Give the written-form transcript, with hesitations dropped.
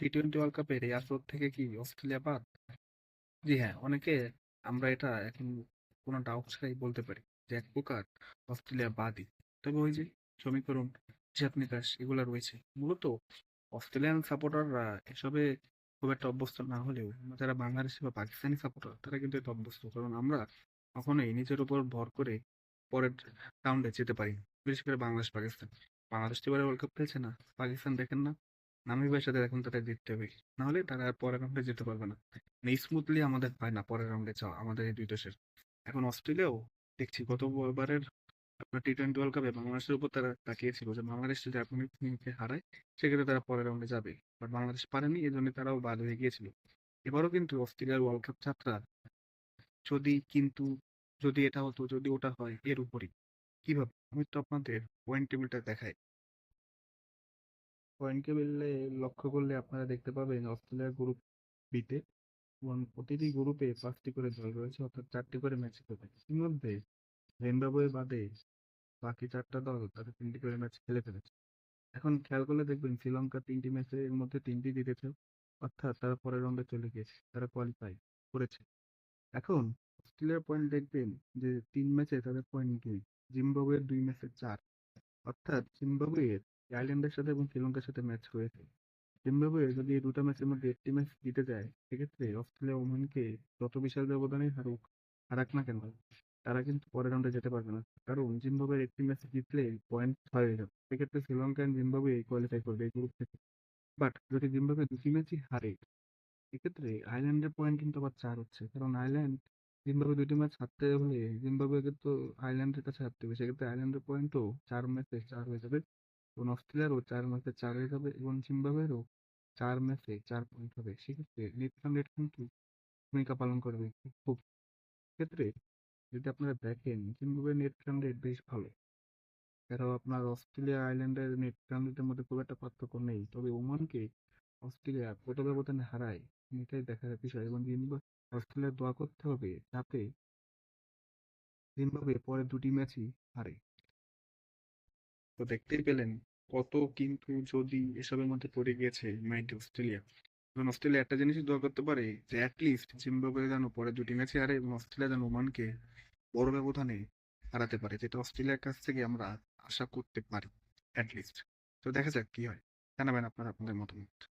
T twenty world কাপের এই আসর থেকে কি অস্ট্রেলিয়া বাদ? জি হ্যাঁ, অনেকে আমরা এটা এখন কোনো ডাউট ছাড়াই বলতে পারি যে এক প্রকার অস্ট্রেলিয়া বাদই। তবে ওই যে সমীকরণ, হিসাব নিকাশ এগুলা রয়েছে। মূলত অস্ট্রেলিয়ান সাপোর্টাররা এসবে খুব একটা অভ্যস্ত না হলেও যারা বাংলাদেশি বা পাকিস্তানি সাপোর্টার তারা কিন্তু এটা অভ্যস্ত। কারণ আমরা কখনোই নিজের উপর ভর করে পরের রাউন্ডে যেতে পারি না। বিশেষ করে বাংলাদেশ পাকিস্তান। বাংলাদেশ তো এবারে ওয়ার্ল্ড কাপ খেলছে না। পাকিস্তান দেখেন না, নামিবিয়ার সাথে এখন তাদের জিততে হবে, নাহলে তারা আর পরের রাউন্ডে যেতে পারবে না। স্মুথলি আমাদের হয় না পরের রাউন্ডে যাওয়া আমাদের এই দুই দেশের। এখন অস্ট্রেলিয়াও দেখছি গতবারের আপনার টি-টোয়েন্টি ওয়ার্ল্ড কাপে বাংলাদেশের উপর তারা তাকিয়েছিল যে বাংলাদেশ যদি আর্জেন্টিনাকে হারায় সেক্ষেত্রে তারা পরের রাউন্ডে যাবে, বাট বাংলাদেশ পারেনি, এই জন্য তারাও বাদ হয়ে গিয়েছিল। এবারও কিন্তু অস্ট্রেলিয়ার ওয়ার্ল্ড কাপ যাত্রা যদি কিন্তু যদি এটা হতো, যদি ওটা হয়, এর উপরই কিভাবে আমি তো আপনাদের পয়েন্ট টেবিলটা দেখাই। পয়েন্ট টেবিলে লক্ষ্য করলে আপনারা দেখতে পাবেন অস্ট্রেলিয়ার গ্রুপ বিতে এবং প্রতিটি গ্রুপে 5টি করে দল রয়েছে, অর্থাৎ 4টি করে ম্যাচ খেলবে। এর মধ্যে জিম্বাবুয়ে বাদে বাকি 4টা দল তাদের 3টি করে ম্যাচ খেলে ফেলেছে। এখন খেয়াল করলে দেখবেন শ্রীলঙ্কা 3টি ম্যাচের মধ্যে 3টি জিতেছে, অর্থাৎ তারা পরের রাউন্ডে চলে গিয়েছে, তারা কোয়ালিফাই করেছে। এখন অস্ট্রেলিয়ার পয়েন্ট দেখবেন যে 3 ম্যাচে তাদের পয়েন্ট 2, জিম্বাবুয়ের 2 ম্যাচে 4, অর্থাৎ জিম্বাবুয়ের আয়ারল্যান্ডের সাথে এবং শ্রীলঙ্কার সাথে ম্যাচ হয়েছে। জিম্বাবুয়ে যদি এই দুটো ম্যাচের মধ্যে একটি ম্যাচ জিতে যায় সেক্ষেত্রে অস্ট্রেলিয়া ওমানকে যত বিশাল ব্যবধানে হারাক না কেন, তারা কিন্তু পরের রাউন্ডে যেতে পারবে না। কারণ জিম্বাবুয়ের একটি ম্যাচ জিতলে পয়েন্ট 6 হয়ে যাবে, সেক্ষেত্রে শ্রীলঙ্কা এন্ড জিম্বাবুয়ে কোয়ালিফাই করবে এই গ্রুপ থেকে। বাট যদি জিম্বাবুয়ে দুটি ম্যাচই হারে সেক্ষেত্রে আয়ারল্যান্ডের পয়েন্ট কিন্তু আবার 4 হচ্ছে, কারণ আয়ারল্যান্ড জিম্বাবুয়ে দুটি ম্যাচ হারতে হলে জিম্বাবুয়েকে তো আয়ারল্যান্ডের কাছে হারতে হবে, সেক্ষেত্রে আয়ারল্যান্ডের পয়েন্টও 4 ম্যাচে 4 হয়ে যাবে এবং অস্ট্রেলিয়ারও 4 ম্যাচে 4 হয়ে যাবে এবং জিম্বাবুয়েরও 4 ম্যাচে 4 পয়েন্ট হবে। সেক্ষেত্রে নেট রান রেট কিন্তু ভূমিকা পালন করবে খুব ক্ষেত্রে। যদি আপনারা দেখেন জিম্বাবুয়ের নেট রান রেট বেশ ভালো, এছাড়াও আপনার অস্ট্রেলিয়া আয়ারল্যান্ডের নেট রান রেটের মধ্যে খুব একটা পার্থক্য নেই, তবে ওমানকে অস্ট্রেলিয়া কত ব্যবধানে হারায় এটাই দেখার বিষয়। এবং অস্ট্রেলিয়ার দোয়া করতে হবে যাতে জিম্বাবুয়ে পরের দুটি ম্যাচই হারে। তো দেখতেই পেলেন কত কিন্তু যদি এসবের মধ্যে পড়ে গিয়েছে মাইটি অস্ট্রেলিয়া। এখন অস্ট্রেলিয়া একটা জিনিসই দোয়া করতে পারে যে অ্যাটলিস্ট জিম্বাবুয়ে যেন পরে দুটি ম্যাচে হারে এবং অস্ট্রেলিয়া যেন ওমানকে বড় ব্যবধানে হারাতে পারে, যেটা অস্ট্রেলিয়ার কাছ থেকে আমরা আশা করতে পারি অ্যাটলিস্ট। তো দেখা যাক কি হয়, জানাবেন আপনারা আপনাদের মতামত।